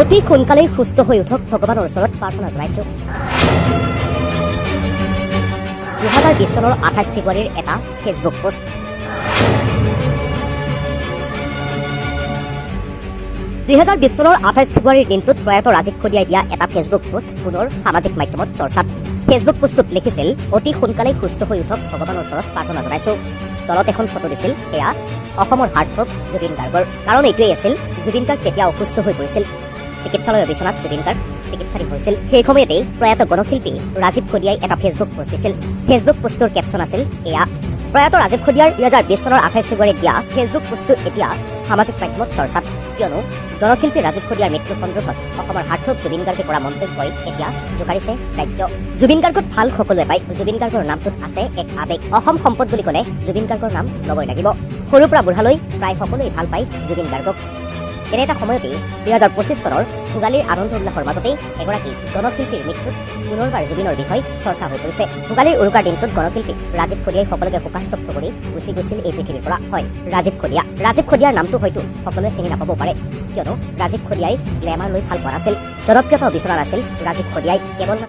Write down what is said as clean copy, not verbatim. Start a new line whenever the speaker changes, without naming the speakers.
অতি সোনকালেই সুস্থ হৈ উঠক ভগৱানৰ ওচৰত প্ৰাৰ্থনা জনাইছোঁ। 2020 চনৰ 28 ফেব্ৰুৱাৰীৰ এটা ফেচবুক পোষ্ট। চনৰ 28 ফেব্ৰুৱাৰীৰ দিনটোত প্ৰয়াত ৰাজীৱ খদিয়াই দিয়া এটা ফেচবুক পোষ্ট পুনৰ সামাজিক মাধ্যমত চৰ্চাত। ফেচবুক পোষ্টটোত লিখিছিল, অতি সোনকালেই সুস্থ হৈ উঠক ভগৱানৰ ওচৰত প্ৰাৰ্থনা জনাইছোঁ। তলত এখন ফটো দিছিল, এয়া অসমৰ হাৰ্টথ্ৰব জুবিন গাৰ্গৰ। কাৰণ এইটোৱেই আছিল, জুবিন গাৰ্গ তেতিয়া অসুস্থ হৈ পৰিছিল। চিকিৎসালয়ৰ বিচনাত জুবিন গাৰ্গ চিকিৎসাধীন হৈছিল। সেই সময়তেই প্ৰয়াত গণশিল্পী ৰাজীৱ খদিয়াই এটা ফেচবুক পোষ্ট দিছিল। ফেচবুক পোষ্টটোৰ কেপচন আছিল, এয়া প্ৰয়াত ৰাজীৱ খদিয়াৰ 2020 চনৰ 28 ফেব্ৰুৱাৰীত দিয়া ফেচবুক পোষ্টটো এতিয়া সামাজিক মাধ্যমত চৰ্চাত। কিয়নো গণশিল্পী ৰাজীৱ খদিয়াৰ মৃত্যুৰ সন্দৰ্ভত অসমৰ হাৰ্টথ্ৰব জুবিন গাৰ্গে কৰা মন্তব্যই এতিয়া জোকাৰিছে ৰাজ্য। জুবিন গাৰ্গক ভাল সকলোৱে পায়। জুবিন গাৰ্গৰ নামটোত আছে এক আৱেগ। অসম সম্পদ বুলি ক'লে জুবিন গাৰ্গৰ নাম ল'বই লাগিব। সৰুৰ পৰা বুঢ়ালৈ প্ৰায় সকলোৱে ভাল পায় জুবিন গাৰ্গক। এনে এটা সময়তেই 2025 চনৰ ভোগালীৰ আনন্দ উল্লাসৰ মাজতেই এগৰাকী গণশিল্পীৰ মৃত্যুত পুনৰবাৰ জুবিনৰ বিষয় চৰ্চা হৈ পৰিছে। ভোগালীৰ উৰুকাৰ দিনটোত গণশিল্পী ৰাজীৱ খদিয়াই সকলোকে শোকাস্তব্ধ কৰি গুচি গৈছিল এই পৃথিৱীৰ পৰা। হয়, ৰাজীৱ খদিয়া। ৰাজীৱ খদিয়াৰ নামটো হয়তো সকলোৱে চিনি নাপাবও পাৰে, কিয়নো ৰাজীৱ খদিয়াই গ্লেমাৰ লৈ ভাল পোৱা নাছিল। জনপ্ৰিয়তাও বিচৰা নাছিল ৰাজীৱ খদিয়াই। কেৱল